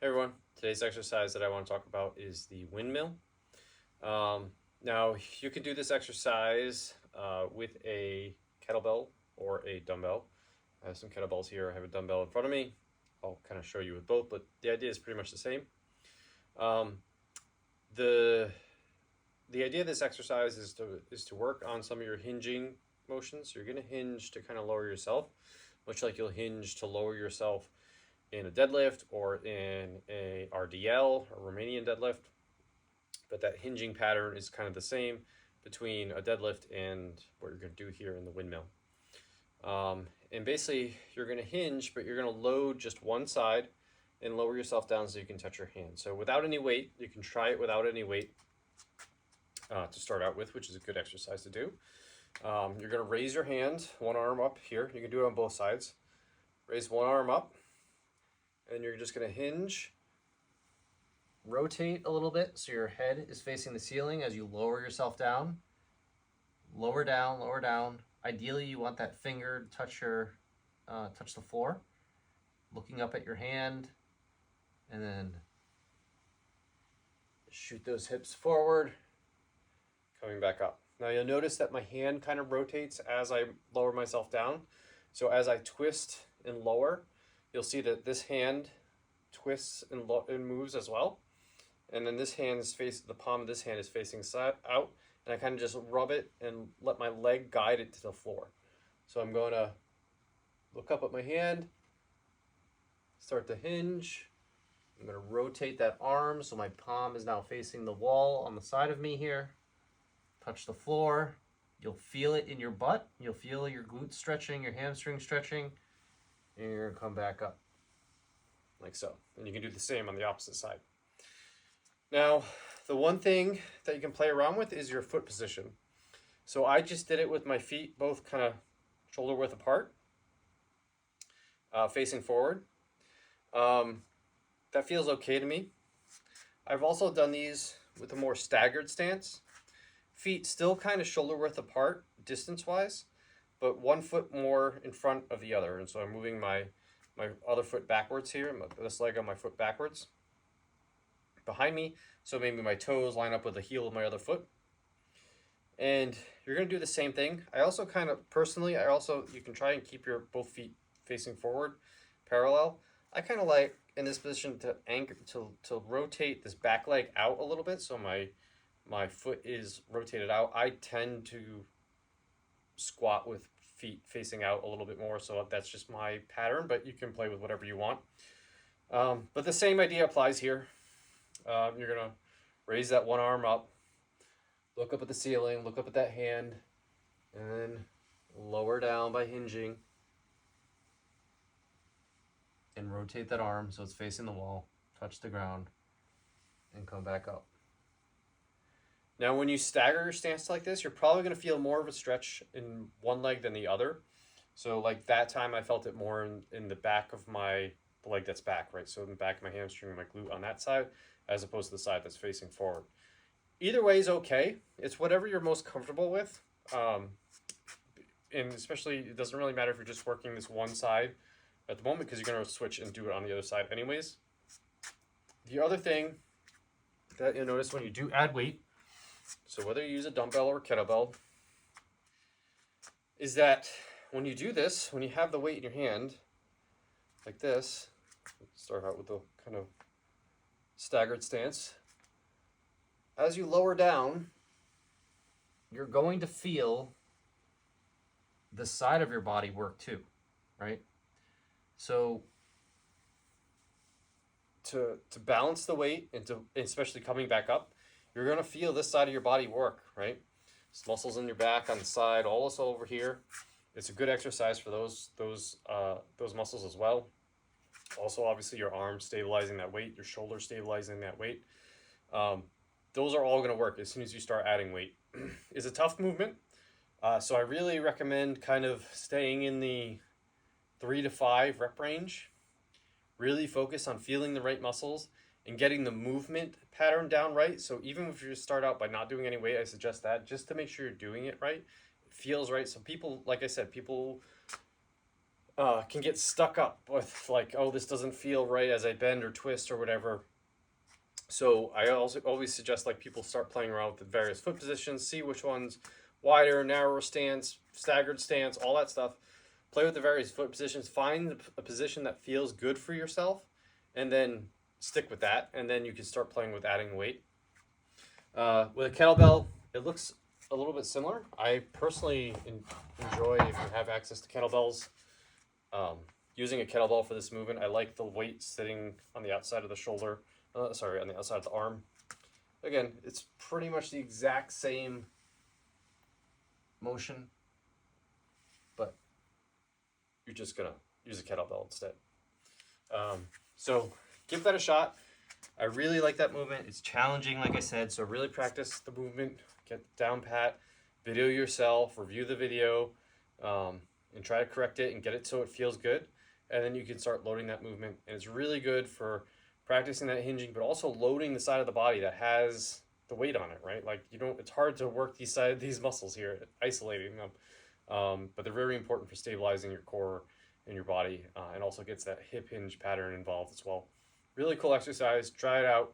Hey everyone, today's exercise that I want to talk about is the windmill. Now, you can do this exercise with a kettlebell or a dumbbell. I have some kettlebells here, I have a dumbbell in front of me. I'll kind of show you with both, but the idea is pretty much the same. Um, the the idea of this exercise is to work on some of your hinging motions. So you're going to hinge to kind of lower yourself, much like you'll hinge to lower yourself in a deadlift or in a RDL or Romanian deadlift. But that hinging pattern is kind of the same between a deadlift and what you're going to do here in the windmill. And basically, you're going to hinge, but you're going to load just one side and lower yourself down so you can touch your hand. So without any weight, you can try it without any weight to start out with, which is a good exercise to do. You're going to raise your hand, one arm up here. You can do it on both sides. Raise one arm up, and you're just going to hinge. Rotate a little bit so your head is facing the ceiling as you lower yourself down. Lower down, lower down. Ideally, you want that finger to touch the floor. Looking up at your hand, and then shoot those hips forward. Coming back up. Now you'll notice that my hand kind of rotates as I lower myself down. So as I twist and lower, you'll see that this hand twists and moves as well. And then this hand is the palm of this hand is facing out, and I kind of just rub it and let my leg guide it to the floor. So I'm going to look up at my hand, start to hinge. I'm going to rotate that arm so my palm is now facing the wall on the side of me here. Touch the floor. You'll feel it in your butt. You'll feel your glutes stretching, your hamstring stretching, and you're going to come back up like so. And you can do the same on the opposite side. Now, the one thing that you can play around with is your foot position. So I just did it with my feet both kind of shoulder width apart, facing forward. That feels okay to me. I've also done these with a more staggered stance. Feet still kind of shoulder width apart distance-wise, but one foot more in front of the other. And so I'm moving my other foot backwards here, this leg on my foot backwards behind me, so maybe my toes line up with the heel of my other foot. And you're going to do the same thing. I also kind of personally, you can try and keep your both feet facing forward parallel. I kind of like in this position to anchor to rotate this back leg out a little bit, so my foot is rotated out. I tend to squat with feet facing out a little bit more, so that's just my pattern, but you can play with whatever you want. But the same idea applies here. You're going to raise that one arm up, look up at the ceiling, look up at that hand, and then lower down by hinging. And rotate that arm so it's facing the wall, touch the ground, and come back up. Now, when you stagger your stance like this, you're probably going to feel more of a stretch in one leg than the other. So like that time, I felt it more in the back of the leg that's back, right? So in the back of my hamstring and my glute on that side, as opposed to the side that's facing forward. Either way is okay. It's whatever you're most comfortable with. And especially, it doesn't really matter if you're just working this one side at the moment, because you're going to switch and do it on the other side anyways. The other thing that you'll notice when you do add weight, so whether you use a dumbbell or a kettlebell, is that when you do this, when you have the weight in your hand, like this, start out with the kind of staggered stance. As you lower down, you're going to feel the side of your body work too, right? So to balance the weight and especially coming back up, you're going to feel this side of your body work, right? It's muscles in your back on the side, all this over here. It's a good exercise for those muscles as well. Also, obviously, your arms stabilizing that weight, your shoulders stabilizing that weight. Those are all going to work as soon as you start adding weight. It's a tough movement, so I really recommend kind of staying in the 3 to 5 rep range. Really focus on feeling the right muscles and getting the movement pattern down right. So even if you start out by not doing any weight, I suggest that just to make sure you're doing it right. It feels right. So people, like I said, people can get stuck up with like, oh, this doesn't feel right as I bend or twist or whatever. So I also always suggest like people start playing around with the various foot positions, see which ones wider, narrower stance, staggered stance, all that stuff. Play with the various foot positions, find a position that feels good for yourself, and then stick with that. And then you can start playing with adding weight. With a kettlebell, it looks a little bit similar. I personally enjoy, if you have access to kettlebells, um, using a kettlebell for this movement. I like the weight sitting on the outside of the shoulder. Sorry, on the outside of the arm. Again, it's pretty much the exact same motion, but you're just gonna use a kettlebell instead. So give that a shot. I really like that movement. It's challenging, like I said, so really practice the movement, get down pat, video yourself, review the video, and try to correct it and get it so it feels good. And then you can start loading that movement. And it's really good for practicing that hinging, but also loading the side of the body that has the weight on it, right? Like it's hard to work these muscles here, isolating them. But they're very important for stabilizing your core and your body, and also gets that hip hinge pattern involved as well. Really cool exercise. Try it out.